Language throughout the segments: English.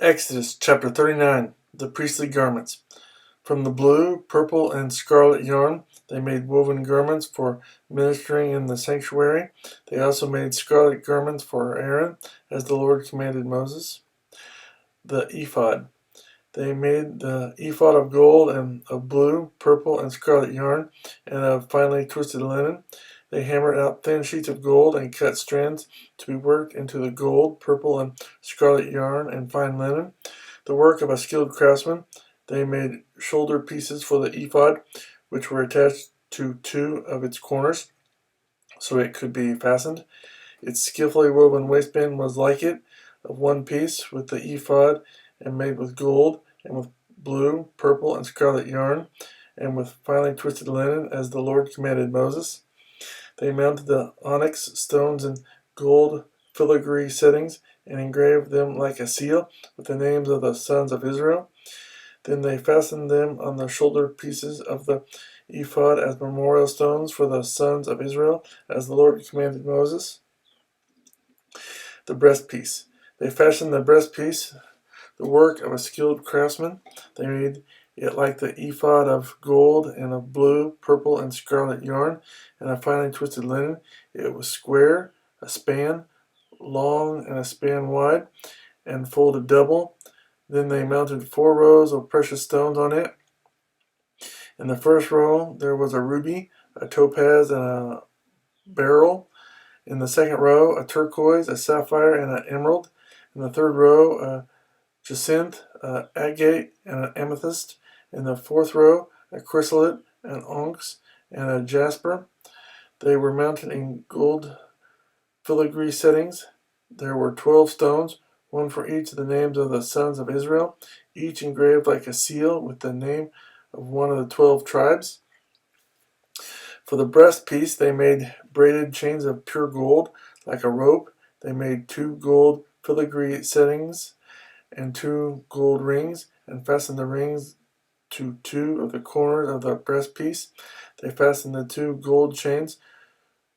Exodus chapter 39. The priestly garments. From the blue, purple, and scarlet yarn, they made woven garments for ministering in the sanctuary. They also made scarlet garments for Aaron, as the Lord commanded Moses. The ephod. They made the ephod of gold and of blue, purple, and scarlet yarn, and of finely twisted linen. They hammered out thin sheets of gold and cut strands to be worked into the gold, purple, and scarlet yarn and fine linen. The work of a skilled craftsman. They made shoulder pieces for the ephod, which were attached to two of its corners, so it could be fastened. Its skillfully woven waistband was like it, of one piece with the ephod, and made with gold, and with blue, purple, and scarlet yarn, and with finely twisted linen, as the Lord commanded Moses. They mounted the onyx stones in gold filigree settings, and engraved them like a seal, with the names of the sons of Israel. Then they fastened them on the shoulder pieces of the ephod as memorial stones for the sons of Israel, as the Lord commanded Moses. The breastpiece. They fashioned the breastpiece, the work of a skilled craftsman. They made it like the ephod of gold and of blue, purple, and scarlet yarn, and of finely twisted linen. It was square, a span long and a span wide, and folded double. Then they mounted 4 rows of precious stones on it. In the first row there was a ruby, a topaz, and a beryl. In the second row, a turquoise, a sapphire, and an emerald. In the third row, a jacinth, an agate, and an amethyst. In the fourth row, a chrysolite, an onyx, and a jasper. They were mounted in gold filigree settings. There were 12 stones, one for each of the names of the sons of Israel, each engraved like a seal with the name of one of the 12 tribes. For the breastpiece, they made braided chains of pure gold, like a rope. They made 2 gold filigree settings and 2 gold rings, and fastened the rings to 2 of the corners of the breastpiece. They fastened the 2 gold chains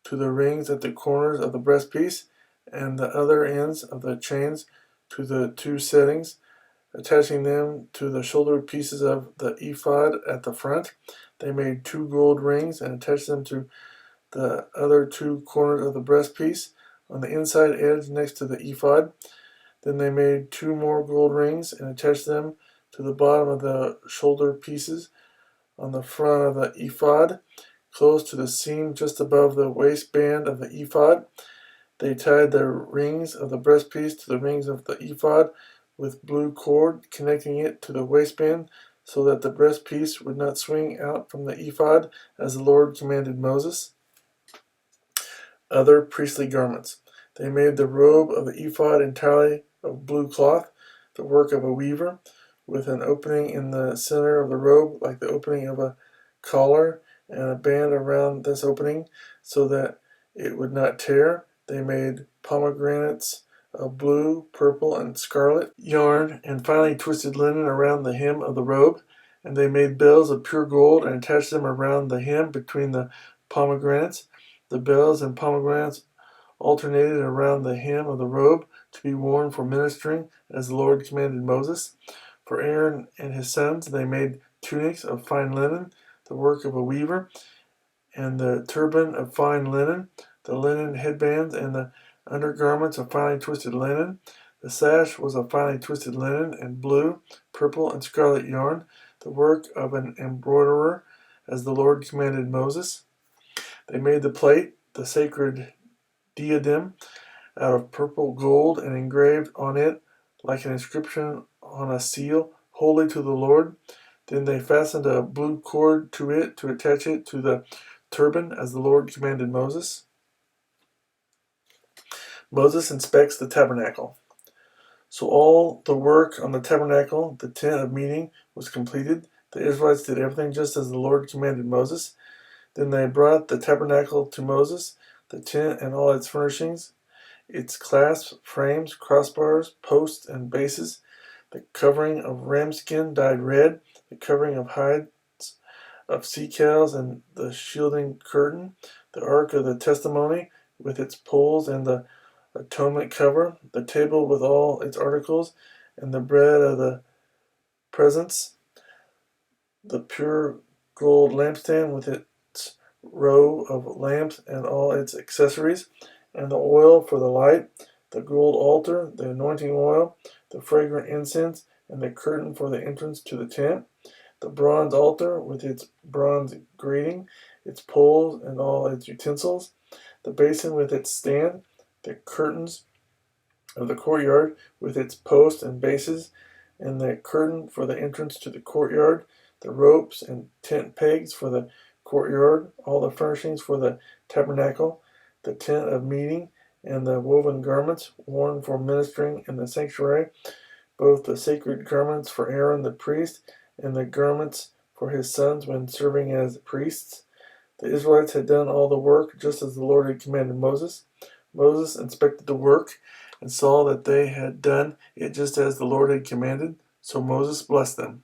to the rings at the corners of the breastpiece, and the other ends of the chains to the 2 settings, attaching them to the shoulder pieces of the ephod at the front. They made 2 gold rings and attached them to the other 2 corners of the breastpiece on the inside edge next to the ephod. Then they made 2 more gold rings and attached them to the bottom of the shoulder pieces on the front of the ephod, close to the seam just above the waistband of the ephod. They tied the rings of the breastpiece to the rings of the ephod with blue cord, connecting it to the waistband, so that the breastpiece would not swing out from the ephod, as the Lord commanded Moses. Other priestly garments. They made the robe of the ephod entirely of blue cloth, the work of a weaver, with an opening in the center of the robe like the opening of a collar, and a band around this opening so that it would not tear. They made pomegranates of blue, purple, and scarlet yarn, and finely twisted linen around the hem of the robe. And they made bells of pure gold and attached them around the hem between the pomegranates. The bells and pomegranates alternated around the hem of the robe to be worn for ministering, as the Lord commanded Moses. For Aaron and his sons, they made tunics of fine linen, the work of a weaver, and the turban of fine linen, the linen headbands, and the undergarments of finely twisted linen. The sash was of finely twisted linen and blue, purple, and scarlet yarn, the work of an embroiderer, as the Lord commanded Moses. They made the plate, the sacred diadem, out of purple gold, and engraved on it, like an inscription on a seal, holy to the Lord. Then they fastened a blue cord to it to attach it to the turban, as the Lord commanded Moses. Moses inspects the tabernacle. So all the work on the tabernacle, the tent of meeting, was completed. The Israelites did everything just as the Lord commanded Moses. Then they brought the tabernacle to Moses, the tent and all its furnishings, its clasps, frames, crossbars, posts, and bases, the covering of ram skin dyed red, the covering of hides of sea cows, and the shielding curtain, the ark of the testimony with its poles and the atonement cover, the table with all its articles, and the bread of the presence, the pure gold lampstand with its row of lamps and all its accessories, and the oil for the light, the gold altar, the anointing oil, the fragrant incense, and the curtain for the entrance to the tent, the bronze altar with its bronze grating, its poles and all its utensils, the basin with its stand, the curtains of the courtyard with its posts and bases, and the curtain for the entrance to the courtyard, the ropes and tent pegs for the courtyard, all the furnishings for the tabernacle, the tent of meeting, and the woven garments worn for ministering in the sanctuary, both the sacred garments for Aaron the priest and the garments for his sons when serving as priests. The Israelites had done all the work just as the Lord had commanded Moses. Moses inspected the work and saw that they had done it just as the Lord had commanded, so Moses blessed them.